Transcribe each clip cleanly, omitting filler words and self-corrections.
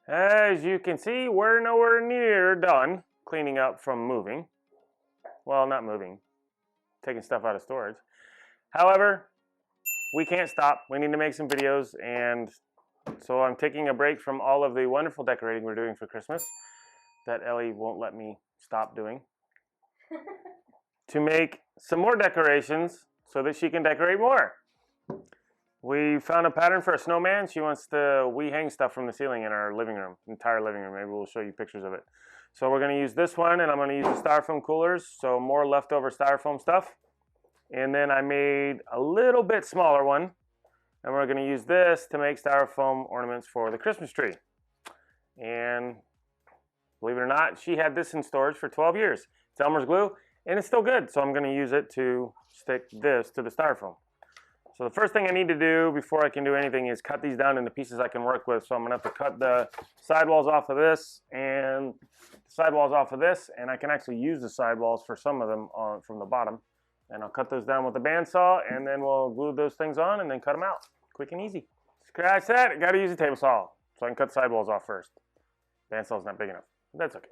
As you can see, we're nowhere near done cleaning up from moving. Well, not moving, taking stuff out of storage. However, we can't stop. We need to make some videos, and so I'm taking a break from all of the wonderful decorating we're doing for Christmas that Ellie won't let me stop doing to make some more decorations so that she can decorate more. We found a pattern for a snowman. She wants we hang stuff from the ceiling in our living room, entire living room. Maybe we'll show you pictures of it. So we're going to use this one, and I'm going to use the styrofoam coolers, so more leftover styrofoam stuff. And then I made a little bit smaller one, and we're going to use this to make styrofoam ornaments for the Christmas tree. And believe it or not, she had this in storage for 12 years. It's Elmer's glue, and it's still good, so I'm going to use it to stick this to the styrofoam. So the first thing I need to do before I can do anything is cut these down into pieces I can work with. So I'm going to have to cut the sidewalls off of this and sidewalls off of this, and I can actually use the sidewalls for some of them from the bottom. And I'll cut those down with a bandsaw, and then we'll glue those things on and then cut them out. Quick and easy. Scratch that. I got to use a table saw so I can cut the sidewalls off first. Bandsaw's not big enough. That's okay.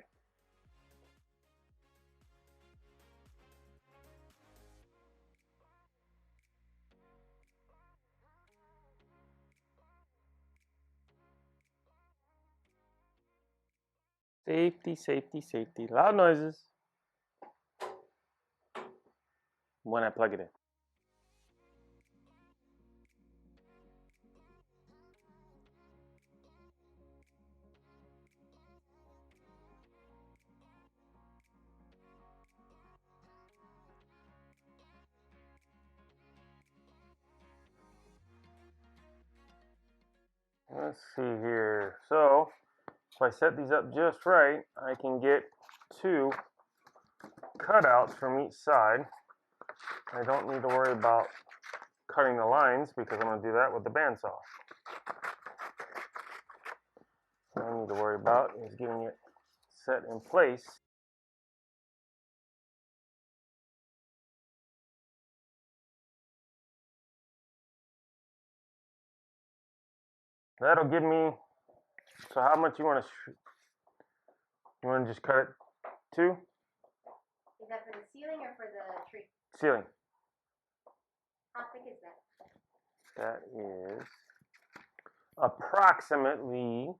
Safety, safety, safety. Loud noises. When I plug it in. Let's see here. So, if I set these up just right, I can get 2 cutouts from each side. I don't need to worry about cutting the lines because I'm going to do that with the bandsaw. What I need to worry about is getting it set in place. That'll give me, so how much you want to you want to just cut it 2? Is that for the ceiling or for the tree? Ceiling. How thick is that? That is approximately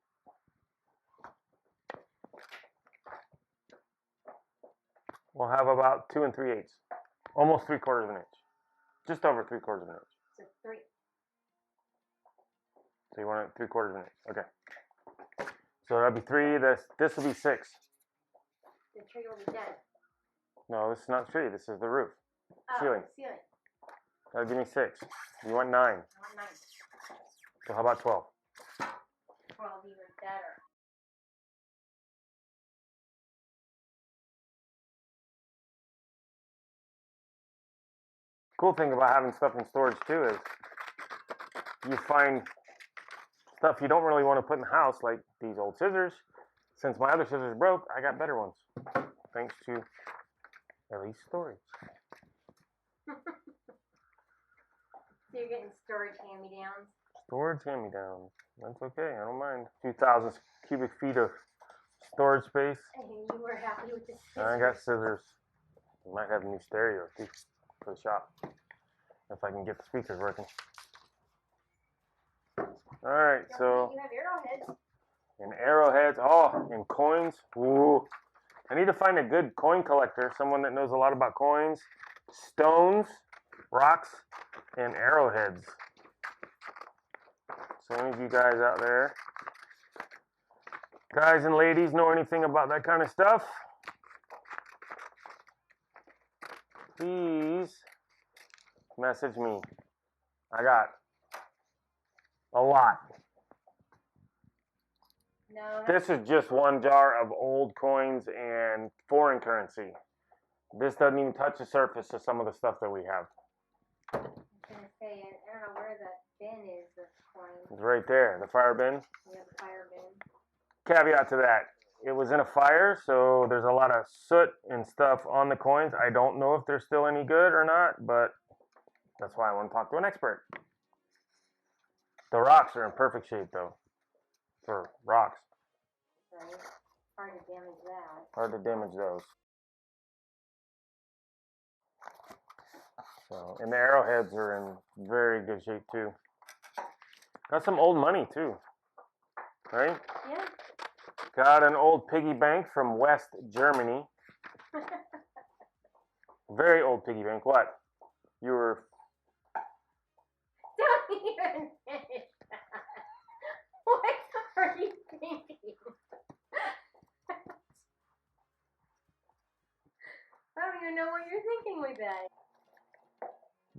we'll have about 2 3/8, almost 3/4 of an inch, just over 3/4 of an inch. So 3. So you want it 3/4 of an inch, okay. So that'll be 3. This will be 6. The tree will be dead. No, this is not tree. This is the roof. Oh, Ceiling. Ceiling. That'll give me 6. You want 9. I want 9. So how about 12? 12 even better. Cool thing about having stuff in storage too is you find stuff you don't really want to put in the house, like these old scissors. Since my other scissors broke, I got better ones, thanks to Ellie's storage. So you're getting storage hand-me-downs? Storage hand-me-downs. That's okay, I don't mind. 2,000 cubic feet of storage space. And you were happy with the scissors. And I got scissors. I might have a new stereo too for the shop if I can get the speakers working. Alright, so you have arrowheads. and arrowheads, oh, and coins. Ooh. I need to find a good coin collector, someone that knows a lot about coins, stones, rocks, and arrowheads. So any of you guys out there, guys and ladies, know anything about that kind of stuff? Please message me. I got a lot. No. This is just one jar of old coins and foreign currency. This doesn't even touch the surface of some of the stuff that we have. I was going to say, I don't know where the bin is, the coin. It's right there, the fire bin. Yeah, the fire bin. Caveat to that, it was in a fire, so there's a lot of soot and stuff on the coins. I don't know if they're still any good or not, but that's why I want to talk to an expert. The rocks are in perfect shape though, for rocks. right? Hard to damage that. Hard to damage those. So, and the arrowheads are in very good shape too. Got some old money too, right? Yeah. Got an old piggy bank from West Germany. Very old piggy bank. What? You were... Don't even finish that. What are you thinking? I don't even know what you're thinking with that.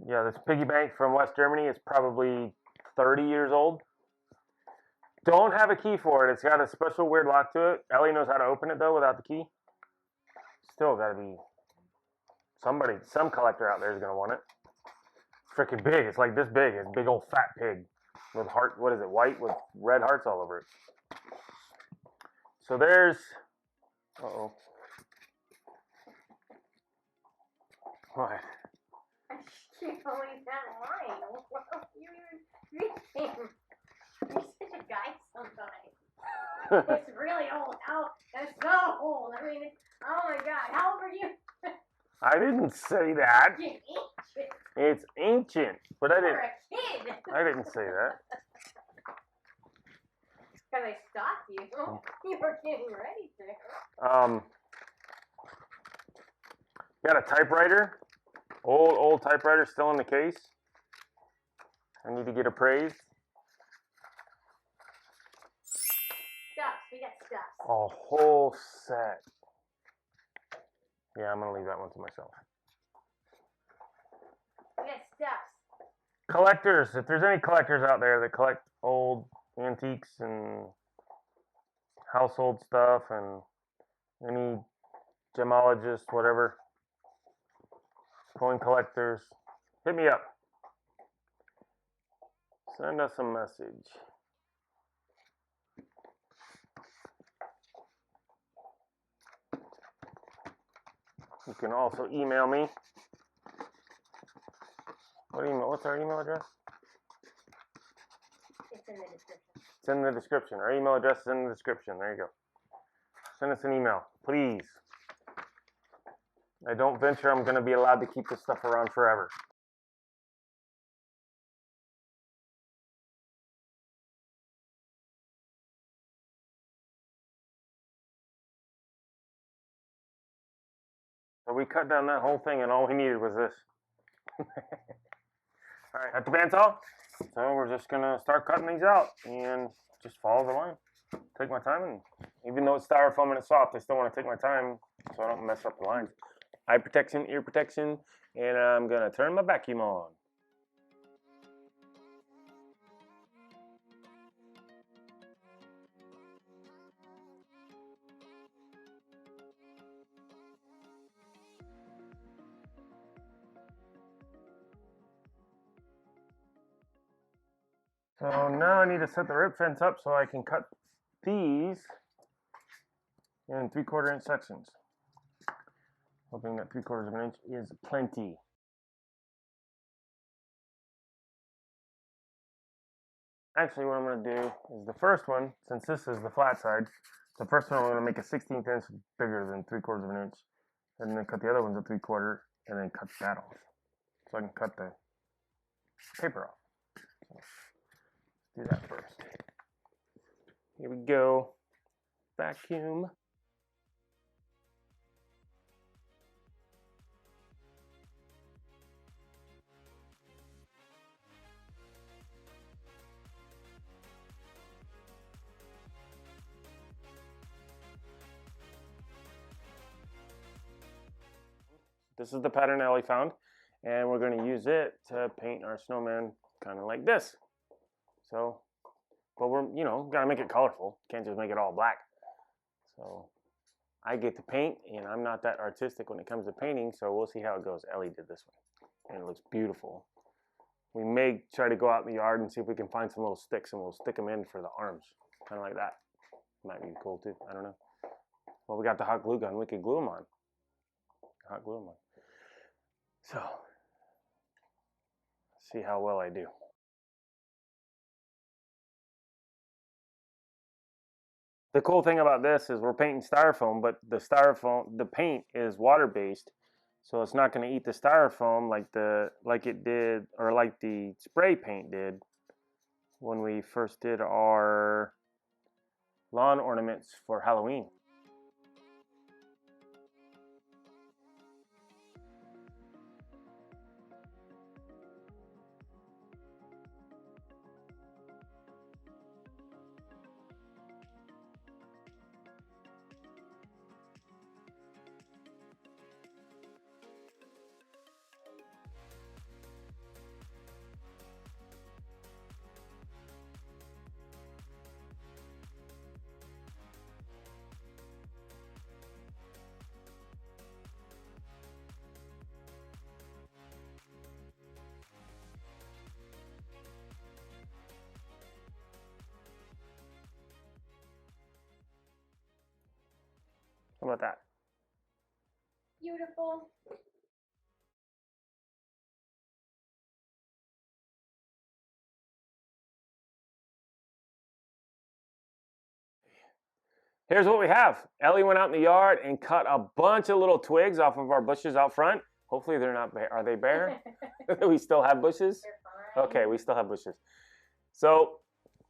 Yeah, this piggy bank from West Germany is probably 30 years old. Don't have a key for it. It's got a special weird lock to it. Ellie knows how to open it though without the key. Still gotta be somebody, some collector out there is gonna want it. Freaking big. It's like this big. It's a big old fat pig with heart. What is it? White with red hearts all over it. So there's. Uh-oh. What? You're always that line. What are you even reading? You're such a guy sometimes. It's really old. How? That's so old. I mean, oh my God. How old are you? I didn't say that. You're ancient. It's ancient, but I You're didn't. a kid. I didn't say that. Because I stopped you. You were getting ready to. Got a typewriter. Old typewriter still in the case. I need to get appraised. Stuffs. We got stuffs. A whole set. Yeah, I'm gonna leave that one to myself. We got stuffs. Collectors, if there's any collectors out there that collect old antiques and household stuff and any gemologists, whatever, coin collectors, hit me up. Send us a message. You can also email me. What email? What's our email address? It's in the description. It's in the description. Our email address is in the description. There you go. Send us an email, please. I don't venture I'm going to be allowed to keep this stuff around forever. So we cut down that whole thing and all we needed was this. All right, at the bandsaw. So we're just going to start cutting these out and just follow the line. Take my time, and even though it's styrofoam and it's soft, I still want to take my time so I don't mess up the lines. Eye protection, ear protection, and I'm going to turn my vacuum on. So now I need to set the rib fence up so I can cut these in 3/4 inch sections. Hoping that 3/4 of an inch is plenty. Actually, what I'm going to do is the first one, since this is the flat side, the first one I'm going to make a 1/16 inch bigger than 3/4 of an inch, and then cut the other ones a 3/4, and then cut that off, so I can cut the paper off. So do that first. Here we go. Vacuum. This is the pattern Ellie found, and we're going to use it to paint our snowman kind of like this. So, but we're, you know, got to make it colorful. Can't just make it all black. So I get to paint, and I'm not that artistic when it comes to painting, so we'll see how it goes. Ellie did this one, and it looks beautiful. We may try to go out in the yard and see if we can find some little sticks, and we'll stick them in for the arms, kind of like that. Might be cool too. I don't know. Well, we got the hot glue gun. We could glue them on. Hot glue them on. So, see how well I do. You The cool thing about this is we're painting styrofoam, but the paint is water-based, so it's not going to eat the styrofoam like it did, or like the spray paint did when we first did our lawn ornaments for Halloween. How about that? Beautiful. Here's what we have. Ellie went out in the yard and cut a bunch of little twigs off of our bushes out front. Hopefully they're not bare. Are they bare? We still have bushes? They're fine. Okay, we still have bushes. So,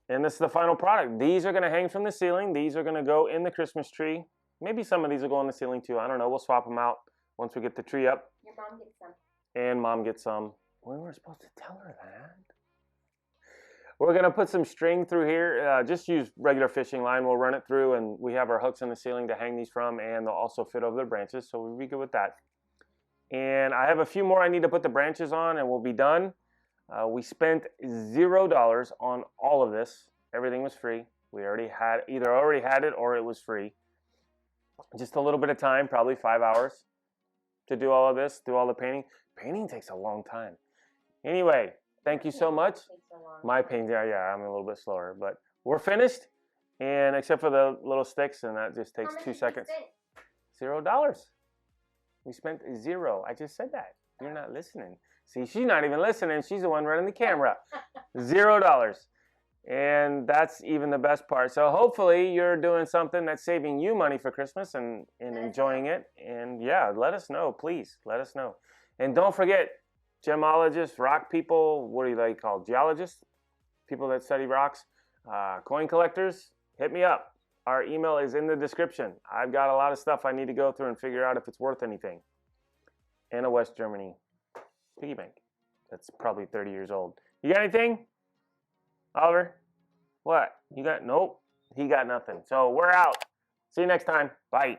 and this is the final product. These are going to hang from the ceiling. These are going to go in the Christmas tree. Maybe some of these will go on the ceiling too. I don't know. We'll swap them out once we get the tree up. Your mom gets some. And Mom gets some. We weren't supposed to tell her that. We're going to put some string through here. Just use regular fishing line. We'll run it through, and we have our hooks in the ceiling to hang these from, and they'll also fit over the branches, so we'll be good with that. And I have a few more I need to put the branches on, and we'll be done. We spent $0 on all of this. Everything was free. We already had it or it was free. Just a little bit of time, probably 5 hours to do all of this, do all the painting. Painting takes a long time. Anyway, thank you so much. My painting, yeah, I'm a little bit slower, but we're finished. And except for the little sticks, and that just takes 2 seconds. $0. We spent 0. I just said that. You're not listening. See, she's not even listening. She's the one running the camera. $0. And that's even the best part. So hopefully you're doing something that's saving you money for Christmas and enjoying it. And yeah, let us know, please. Let us know. And don't forget, gemologists, rock people, what do they call? Geologists? People that study rocks, coin collectors, hit me up. Our email is in the description. I've got a lot of stuff I need to go through and figure out if it's worth anything. And a West Germany piggy bank that's probably 30 years old. You got anything? Oliver? What? You got? Nope. He got nothing. So we're out. See you next time. Bye.